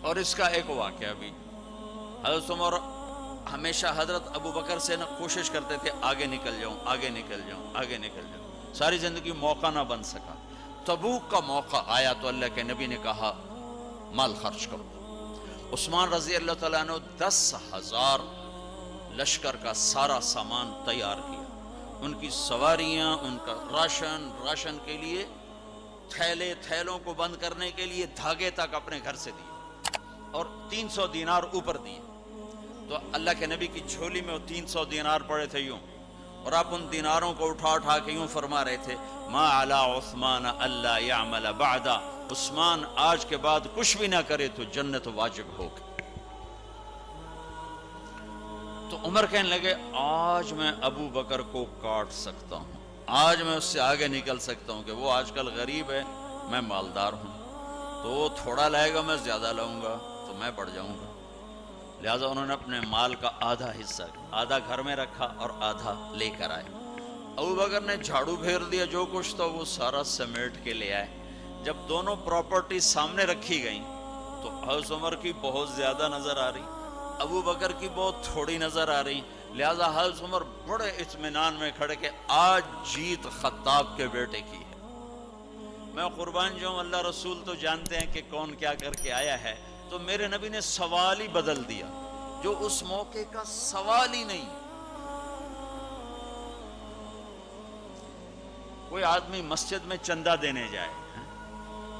اور اس کا ایک واقعہ بھی، حضرت عمر ہمیشہ حضرت ابو بکر سے کوشش کرتے تھے آگے نکل جاؤں، آگے نکل جاؤں، آگے نکل جاؤں، ساری زندگی موقع نہ بن سکا۔ تبوک کا موقع آیا تو اللہ کے نبی نے کہا مال خرچ کرو۔ عثمان رضی اللہ تعالیٰ عنہ 10,000 لشکر کا سارا سامان تیار کیا، ان کی سواریاں، ان کا راشن کے لیے تھیلوں کو بند کرنے کے لیے دھاگے تک اپنے گھر سے دیے، اور 300 دینار اوپر دیے۔ تو اللہ کے نبی کی جھولی میں وہ 300 دینار پڑے تھے یوں، اور آپ ان دیناروں کو اٹھا کے یوں فرما رہے تھے ما علی عثمان اللہ یعمل بعدا، عثمان آج کے بعد کچھ بھی نہ کرے تو جنت واجب ہوگی۔ تو عمر کہنے لگے آج میں ابو بکر کو کاٹ سکتا ہوں، آج میں اس سے آگے نکل سکتا ہوں، کہ وہ آج کل غریب ہے، میں مالدار ہوں، تو وہ تھوڑا لائے گا میں زیادہ لاؤں گا تو میں بڑھ جاؤں گا۔ لہٰذا انہوں نے اپنے مال کا آدھا حصہ، آدھا گھر میں رکھا اور آدھا لے کر آئے۔ ابو بکر نے جھاڑو پھیر دیا، جو کچھ تھا وہ سارا سمیٹ کے لے آئے۔ جب دونوں پراپرٹی سامنے رکھی گئیں تو حضرت عمر کی بہت زیادہ نظر آ رہی، ابو بکر کی بہت تھوڑی نظر آ رہی، لہٰذا حضرت عمر بڑے اطمینان میں کھڑے کہ آج جیت خطاب کے بیٹے کی ہے۔ میں قربان جاؤں، اللہ رسول تو جانتے ہیں کہ کون کیا کر کے آیا ہے، تو میرے نبی نے سوال ہی بدل دیا، جو اس موقع کا سوال ہی نہیں۔ کوئی آدمی مسجد میں چندہ دینے جائے،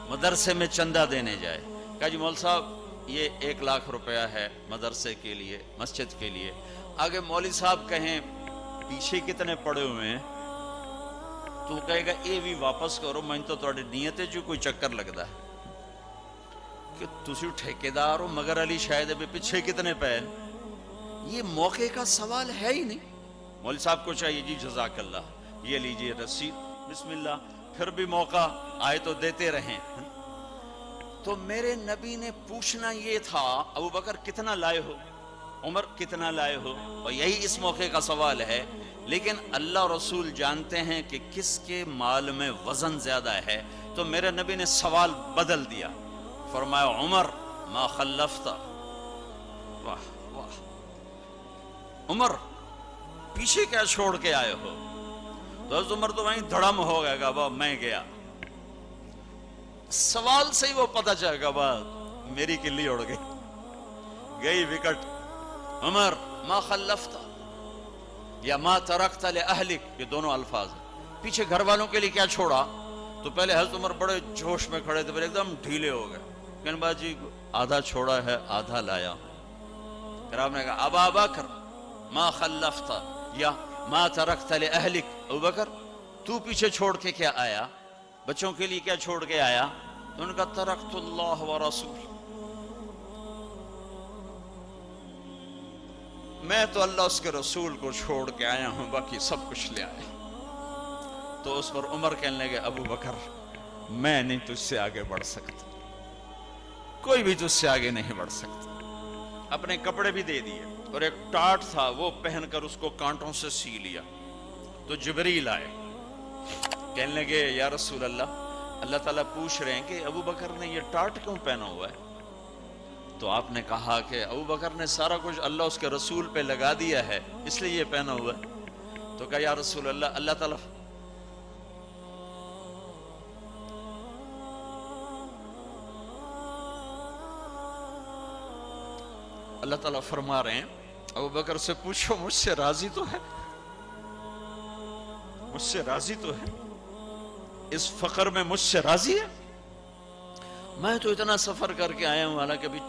مدرسے میں چندہ دینے جائے، کہا جی مول صاحب یہ 1,00,000 روپیہ ہے مدرسے کے لیے، مسجد کے لیے۔ آگے مولوی صاحب کہیں پیچھے کتنے پڑے ہوئے ہیں، تو کہے گا یہ بھی واپس کرو، میں تو تھوڑی نیت ہے جو کوئی چکر لگتا ہے کہ تسی ٹھیکیدار ہو، مگر علی شاید ابھی پیچھے کتنے پے۔ یہ موقع کا سوال ہے ہی نہیں۔ مولوی صاحب کو چاہیے جی جزاک اللہ، یہ لیجئے رسید، بسم اللہ، پھر بھی موقع آئے تو دیتے رہیں۔ تو میرے نبی نے پوچھنا یہ تھا ابو بکر کتنا لائے ہو، عمر کتنا لائے ہو، اور یہی اس موقع کا سوال ہے۔ لیکن اللہ رسول جانتے ہیں کہ کس کے مال میں وزن زیادہ ہے، تو میرے نبی نے سوال بدل دیا، فرمایا عمر ما خلفت، واہ واہ، عمر پیچھے کیا چھوڑ کے آئے ہو؟ تو حضرت عمر تو وہیں دھڑم ہو گئے گا، بابا میں گیا، سوال سے ہی وہ پتہ چلے گا، بات میری کلی اڑ گئی وکٹ۔ عمر ما خلفت یا ما ترکت لأہلک، یہ دونوں الفاظ ہیں، پیچھے گھر والوں کے لیے کیا چھوڑا؟ تو پہلے حضرت عمر بڑے جوش میں کھڑے تھے، پھر ایک دم ڈھیلے ہو گئے، کہنے باجی آدھا چھوڑا ہے آدھا لایا ہوں۔ پھر آپ نے کہا ابا بکر ما خلفت یا ما ترکت لأہلک، ابو بکر تو پیچھے چھوڑ کے کیا آیا، بچوں کے لیے کیا چھوڑ کے آیا؟ تو ان کا ترکت اللہ ورسول، میں تو اللہ اس کے رسول کو چھوڑ کے آیا ہوں، باقی سب کچھ لے آیا۔ تو اس پر عمر کہنے لگے ابو بکر میں نہیں تجھ سے آگے بڑھ سکتا، کوئی بھی تجھ سے آگے نہیں بڑھ سکتا۔ اپنے کپڑے بھی دے دیے، اور ایک ٹاٹ تھا وہ پہن کر اس کو کانٹوں سے سی لیا۔ تو جبریل آئے، کہنے لگے یا رسول اللہ، اللہ تعالیٰ پوچھ رہے ہیں کہ ابو بکر نے یہ ٹاٹ کیوں پہنا ہوا ہے؟ تو آپ نے کہا کہ ابو بکر نے سارا کچھ اللہ اس کے رسول پہ لگا دیا ہے، اس لیے یہ پہنا ہوا ہے۔ تو کہا یا رسول اللہ، اللہ تعالیٰ فرما رہے ہیں ابو بکر سے پوچھو مجھ سے راضی تو ہے، مجھ سے راضی تو ہے، اس فقر میں مجھ سے راضی ہے؟ میں تو اتنا سفر کر کے آیا ہوں، حالانکہ ابھی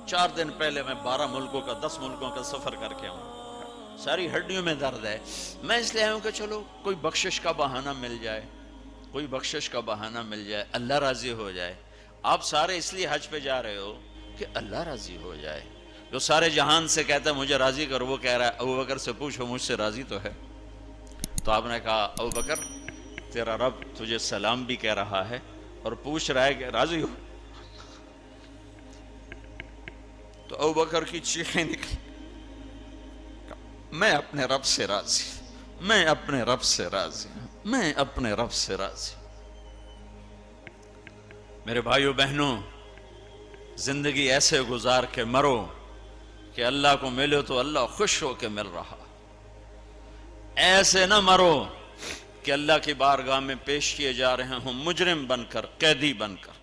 4 دن پہلے میں 12 ملکوں کا 10 ملکوں کا سفر کر کے ہوں، ساری ہڈیوں میں درد ہے، میں اس لیے آیا ہوں کہ چلو کوئی بخشش کا بہانہ مل جائے، کوئی بخشش کا بہانہ مل جائے، اللہ راضی ہو جائے۔ آپ سارے اس لیے حج پہ جا رہے ہو کہ اللہ راضی ہو جائے، جو سارے جہان سے کہتا ہے مجھے راضی کر، وہ کہہ رہا ہے ابو بکر سے پوچھو مجھ سے راضی تو ہے۔ تو آپ نے کہا ابو بکر تیرا رب تجھے سلام بھی کہہ رہا ہے اور پوچھ رہا ہے کہ راضی ہو؟ تو ابو بکر کی چیخیں نکلی، میں اپنے رب سے راضی، میں اپنے رب سے راضی، میں اپنے رب سے راضی۔ میرے بھائیو بہنوں، زندگی ایسے گزار کے مرو کہ اللہ کو ملو تو اللہ خوش ہو کے مل رہا، ایسے نہ مرو کہ اللہ کی بارگاہ میں پیش کیے جا رہے ہوں مجرم بن کر، قیدی بن کر۔